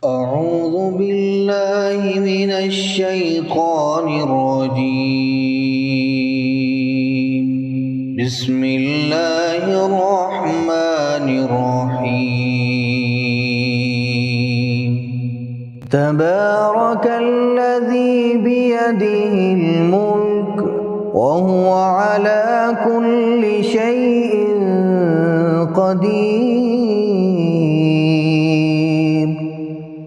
أعوذ بالله من الشيطان الرجيم. بسم الله الرحمن الرحيم. تبارك الذي بيده الملك وهو على كل شيء قدير.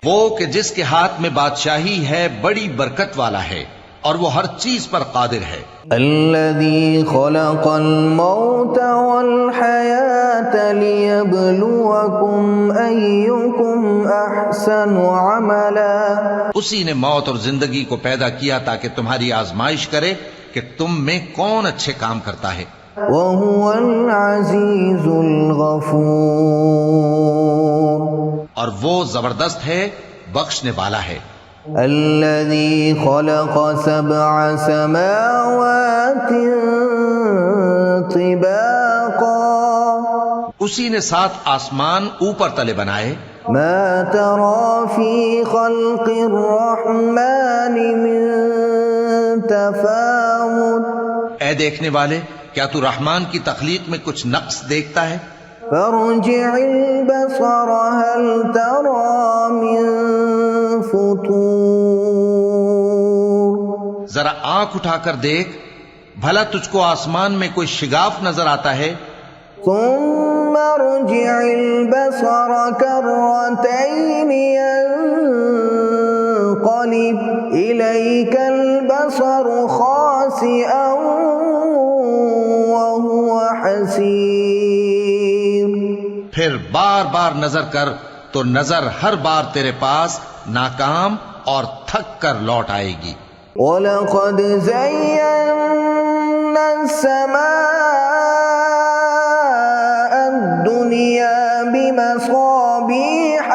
وہ کہ جس کے ہاتھ میں بادشاہی ہے بڑی برکت والا ہے اور وہ ہر چیز پر قادر ہے. الذي خلق الموت والحياة ليبلوكم أيكم أحسن عملا. اسی نے موت اور زندگی کو پیدا کیا تاکہ تمہاری آزمائش کرے کہ تم میں کون اچھے کام کرتا ہے. وهو العزيز الغفور. اور وہ زبردست ہے، بخشنے والا ہے. الذي خلق سبع سماوات طباقا. اسی نے 7 آسمان اوپر تلے بنائے. ما ترى في خلق الرحمن من تفاوت. اے دیکھنے والے، کیا تو رحمان کی تخلیق میں کچھ نقص دیکھتا ہے؟ فارجع البصر هل ترى من فطور. ذرا آنکھ اٹھا کر دیکھ، بھلا تجھ کو آسمان میں کوئی شگاف نظر آتا ہے؟ ثم ارجع البصر كرتين ينقلب إليك البصر خاسئا وهو حسير. پھر بار بار نظر کر تو نظر ہر بار تیرے پاس ناکام اور تھک کر لوٹ آئے گی. وَلَقَدْ زَيَّنَّا السَّمَاءَ الدُّنْيَا بِمَصَابِيحَ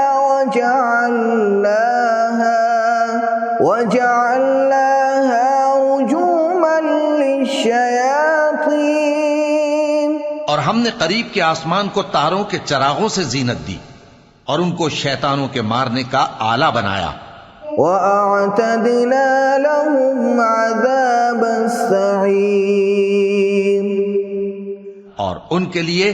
وَجَعَلْنَاهَا رُجُومًا لِلشَّيَاطِينِ. اور ہم نے قریب کے آسمان کو تاروں کے چراغوں سے زینت دی اور ان کو شیطانوں کے مارنے کا آلہ بنایا. وَأَعْتَدْنَا لَهُمْ عَذَابَ السَّعِيرِ. اور ان کے لیے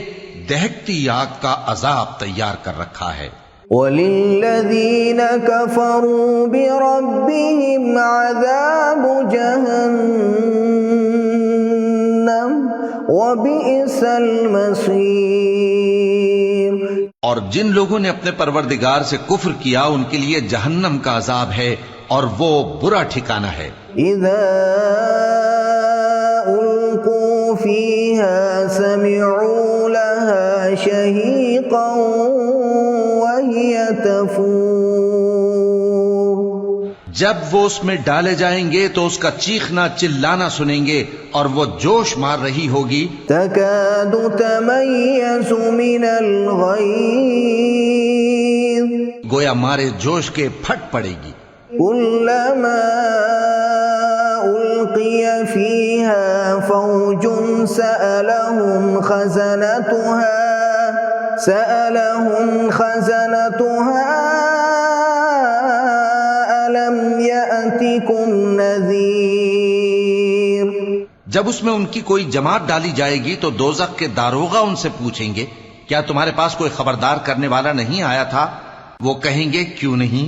دہکتی آگ کا عذاب تیار کر رکھا ہے. وَلِلَّذِينَ كَفَرُوا بِرَبِّهِمْ عَذَابُ جَهَنَّمَ وَبِئْسَ الْمَصِيرُ. اور جن لوگوں نے اپنے پروردگار سے کفر کیا ان کے لیے جہنم کا عذاب ہے اور وہ برا ٹھکانہ ہے. اذا القوا فيها سمعوا لها شهيقا وهي تفور. جب وہ اس میں ڈالے جائیں گے تو اس کا چیخنا چلانا سنیں گے اور وہ جوش مار رہی ہوگی. تكاد تميز من الغيظ. گویا مارے جوش کے پھٹ پڑے گی. كلما ألقي فيها فوج سألهم خزنتها ألم يأتكم نذير. جب اس میں ان کی کوئی جماعت ڈالی جائے گی تو دوزخ کے داروغہ ان سے پوچھیں گے کیا تمہارے پاس کوئی خبردار کرنے والا نہیں آیا تھا؟ وہ کہیں گے کیوں نہیں،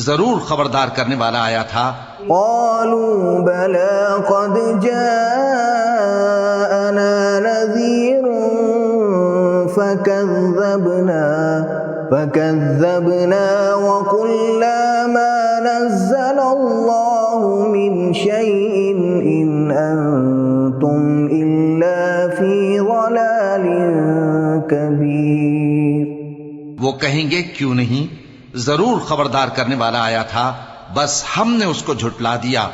ضرور خبردار کرنے والا آیا تھا. قالوا بلى قد جاءنا نذير فكذبنا وقلنا ما نزل الله من شيء إن أنتم إلا في ضلال كبير. وہ کہیں گے کیوں نہیں، ضرور خبردار کرنے والا آیا تھا، بس ہم نے اس کو جھٹلا دیا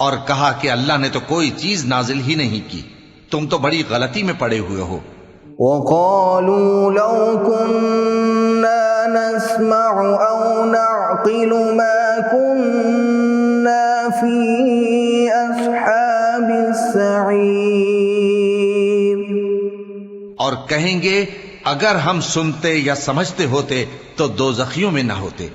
اور کہا کہ اللہ نے تو کوئی چیز نازل ہی نہیں کی، تم تو بڑی غلطی میں پڑے ہوئے ہو. وقالوا لو كنا نسمع أو نعقل ما كنا في أصحاب السعير. اور کہیں گے اگر ہم سنتے یا سمجھتے ہوتے تو دوزخیوں میں نہ ہوتے.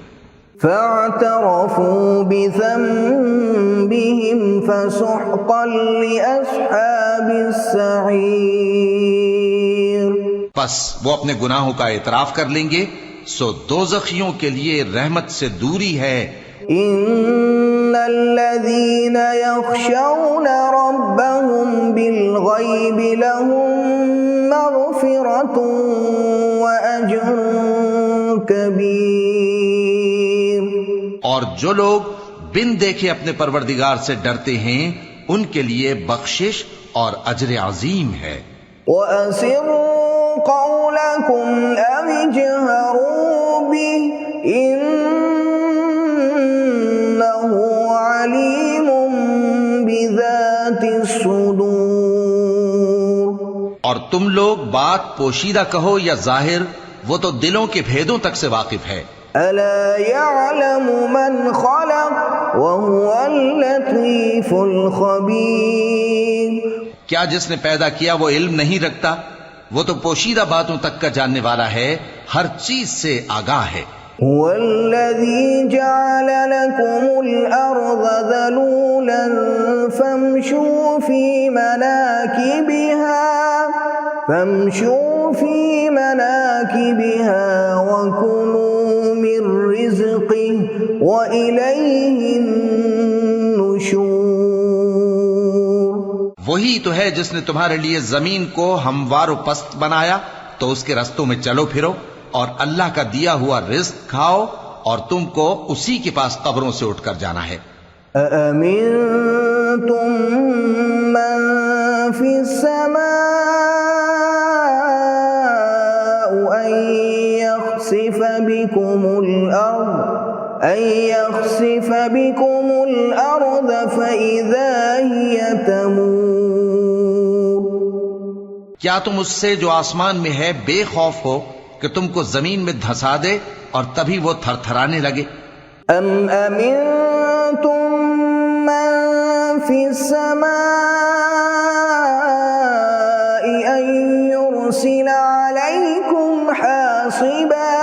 فاعترفوا بذنبهم فسحقا لأصحاب السعير. پس وہ اپنے گناہوں کا اعتراف کر لیں گے، سو دوزخیوں کے لیے رحمت سے دوری ہے. ان الذين يخشون ربهم بالغيب لهم مغفرة واجر كبير. اور جو لوگ بن دیکھے اپنے پروردگار سے ڈرتے ہیں ان کے لیے بخشش اور اجر عظیم ہے. وَأَسِرُّوا قَوْلَكُمْ أَوِ اجْهَرُوا بِهِ إِنَّهُ عَلِيمٌ بِذَاتِ الصُّدُورِ. اور تم لوگ بات پوشیدہ کہو یا ظاہر، وہ تو دلوں کے بھیدوں تک سے واقف ہے. أَلَا يَعْلَمُ مَنْ خَلَقَ وَهُوَ اللَّطِيفُ الْخَبِيرُ. کیا جس نے پیدا کیا وہ علم نہیں رکھتا؟ وہ تو پوشیدہ باتوں تک کا جاننے والا ہے، ہر چیز سے آگاہ ہے. هو الذي جعل لكم الأرض ذلولا فامشوا في مناكبها وكلوا من رزقه وإليه النشور. وہی تو ہے جس نے تمہارے لیے زمین کو ہموار و پست بنایا، تو اس کے رستوں میں چلو پھرو اور اللہ کا دیا ہوا رزق کھاؤ، اور تم کو اسی کے پاس قبروں سے اٹھ کر جانا ہے. أَأَمِنتُم مَّن فِي السَّمَاءِ أَن يَخْسِفَ بِكُمُ الْأَرْضَ فَإِذَا هِيَ تَمُورُ. کیا تم اس سے جو آسمان میں ہے بے خوف ہو کہ تم کو زمین میں دھسا دے اور تبھی وہ تھر تھرانے لگے؟ أَمْ أَمِنتُم مَّن فِي السَّمَاءِ أَن يُرْسِلَ عَلَيْكُمْ حَاصِبًا.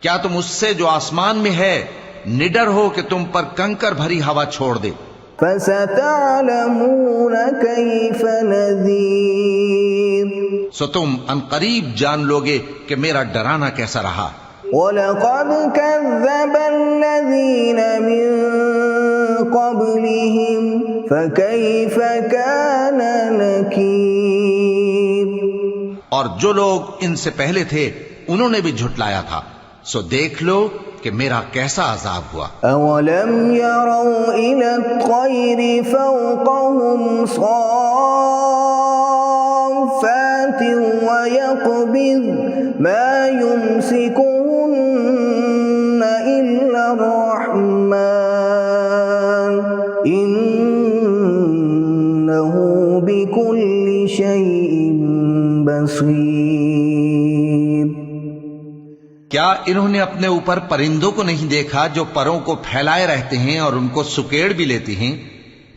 کیا تم اس سے جو آسمان میں ہے نڈر ہو کہ تم پر کنکر بھری ہوا چھوڑ دے؟ فَسَتَعْلَمُونَ كَيْفَ نَذِيرِ. سو تم عنقریب جان لوگے کہ میرا ڈرانا کیسا رہا. وَلَقَدْ كَذَّبَ الَّذِينَ مِن قَبْلِهِمْ فَكَيْفَ كَانَ نَكِيرِ. اور جو لوگ ان سے پہلے تھے انہوں نے بھی جھٹلایا تھا، سو دیکھ لو کہ میرا کیسا عذاب ہوا. أَوَلَمْ يَرَوْا إِلَى الطَّيْرِ فَوْقَهُمْ صَافَّاتٍ وَيَقْبِضْنَ مَا يُمْسِكُهُنَّ إِلَّا الرَّحْمَنُ إِنَّهُ بِكُلِّ شَيْءٍ بَصِيرٌ. کیا انہوں نے اپنے اوپر پرندوں کو نہیں دیکھا جو پروں کو پھیلائے رہتے ہیں اور ان کو سکیڑ بھی لیتے ہیں؟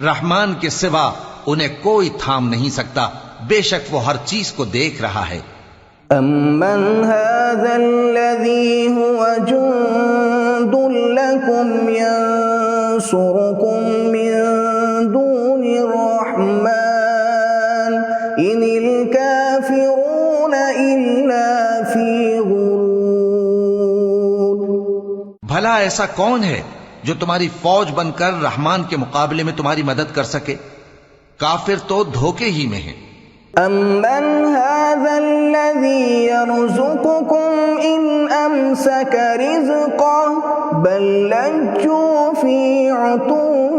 رحمان کے سوا انہیں کوئی تھام نہیں سکتا، بے شک وہ ہر چیز کو دیکھ رہا ہے. أَمَّنْ هَذَا الَّذِي هُوَ جُندٌ لَكُمْ يَنصُرُكُم مِّن دُونِ الرَّحْمَنِ إِنِ الْكَافِرُونَ إِلَّا فِي غُرُورٍ. بھلا ایسا کون ہے جو تمہاری فوج بن کر رحمان کے مقابلے میں تمہاری مدد کر سکے؟ کافر تو دھوکے ہی میں ہیں. أَمَّنْ هَذَا الَّذِي يَرْزُقُكُمْ إِنْ أَمْسَكَ رِزْقَهُ بَل لَّجُّوا فِي عُتُوٍّ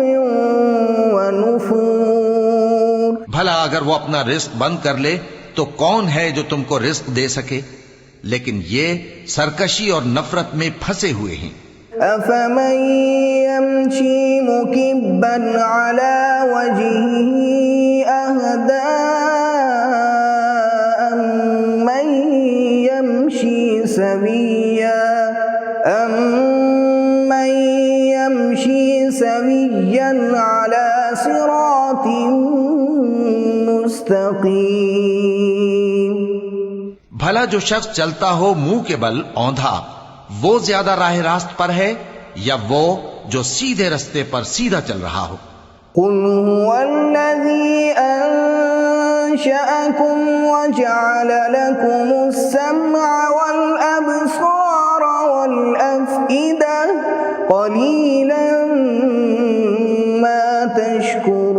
وَنُفُورٍ. بھلا اگر وہ اپنا رزق بند کر لے تو کون ہے جو تم کو رزق دے سکے؟ لیکن یہ سرکشی اور نفرت میں پھنسے ہوئے ہیں. أَفَمَن يَمْشِي مُكِبًّا عَلَى وَجْهِهِ أَهْدَىٰ أَمَّن يَمْشِي سَوِيًّا عَلَى صِرَاطٍ مُّسْتَقِيمٍ. بھلا جو شخص چلتا ہو منہ کے بل اوندھا، وہ زیادہ راہ راست پر ہے یا وہ جو سیدھے رستے پر سیدھا چل رہا ہو؟ قل هو الذي أنشأكم وجعل لكم السمع والأبصار والأفئدة قليلا ما تشكرون۔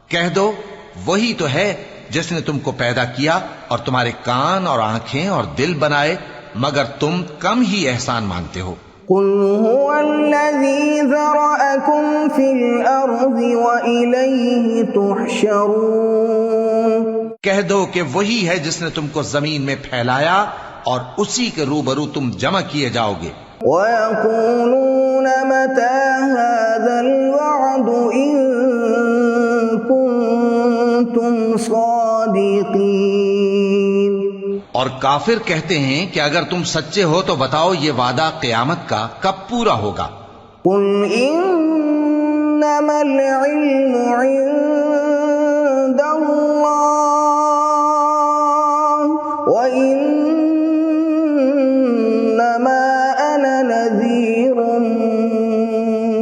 کہہ دو وہی تو ہے جس نے تم کو پیدا کیا اور تمہارے کان اور آنکھیں اور دل بنائے، مگر تم کم ہی احسان مانتے ہو۔ قل هو الذي ذرأكم في الأرض وإليه تحشرون۔ کہہ دو کہ وہی ہے جس نے تم کو زمین میں پھیلایا اور اسی کے روبرو تم جمع کیے جاؤ گے۔ وَيَقُولُونَ مَتَى هَذَا الْوَعْدُ إِن كُنتُمْ صَادِقِينَ۔ اور کافر کہتے ہیں کہ اگر تم سچے ہو تو بتاؤ یہ وعدہ قیامت کا کب پورا ہوگا؟ قُلْ إِنَّمَا الْعِلْمُ عِندَ اللَّهِ وَإِنَّمَا أَنَا نَذِيرٌ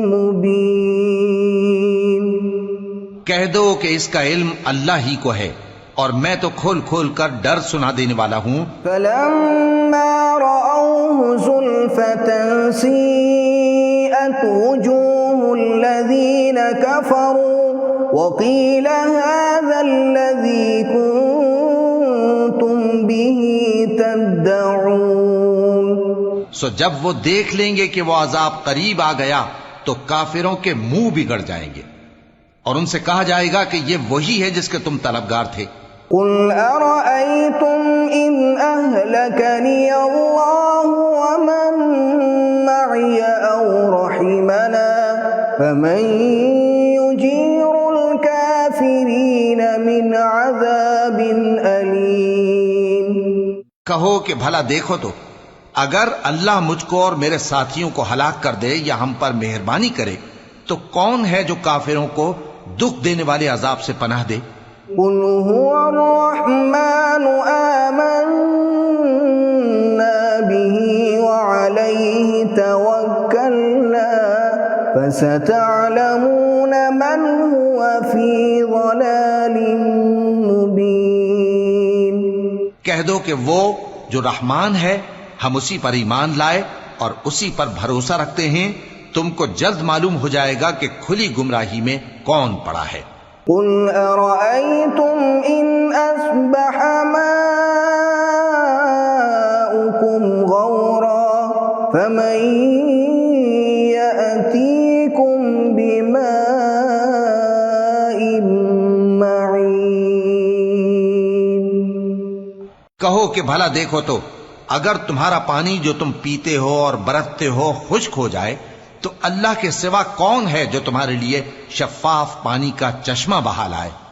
مُبِينٌ۔ کہہ دو کہ اس کا علم اللہ ہی کو ہے اور میں تو کھول کھول کر ڈر سنا دینے والا ہوں۔ فَلَمَّا رَأَوْهُ زُلْفَةً سِيئَتْ وُجُوهُ الَّذِينَ كَفَرُوا وَقِيلَ هَذَا الَّذِي كُنتُم بِهِ تَدَّعُونَ۔ سو جب وہ دیکھ لیں گے کہ وہ عذاب قریب آ گیا تو کافروں کے منہ بگڑ جائیں گے اور ان سے کہا جائے گا کہ یہ وہی ہے جس کے تم طلبگار تھے۔ قُلْ أَرَأَيْتُمْ إِنْ أَهْلَكَنِيَ اللَّهُ وَمَن مَّعِيَ أَوْ رَحِمَنَا فَمَن يُجِيرُ الْكَافِرِينَ مِنْ عَذَابٍ أَلِيمٍ۔ کہو کہ بھلا دیکھو تو اگر اللہ مجھ کو اور میرے ساتھیوں کو ہلاک کر دے یا ہم پر مہربانی کرے تو کون ہے جو کافروں کو دکھ دینے والے عذاب سے پناہ دے؟ قُلْ هُوَ الرَّحْمَنُ آمَنَّا بِهِ وَعَلَيْهِ تَوَكَّلْنَا فَسَتَعْلَمُونَ مَنْ هُوَ فِي ضَلَالٍ مُبِينٍ۔ کہہ دو کہ وہ جو رحمان ہے ہم اسی پر ایمان لائے اور اسی پر بھروسہ رکھتے ہیں، تم کو جلد معلوم ہو جائے گا کہ کھلی گمراہی میں کون پڑا ہے۔ قُلْ أَرَأَيْتُمْ إِنْ أَصْبَحَ مَاؤُكُمْ غَوْرًا فَمَن يَأْتِيكُم بِمَاءٍ مَّعِينٍ۔ کہو کہ بھلا دیکھو تو اگر تمہارا پانی جو تم پیتے ہو اور برتتے ہو خشک ہو جائے تو اللہ کے سوا کون ہے جو تمہارے لیے شفاف پانی کا چشمہ بہا لائے؟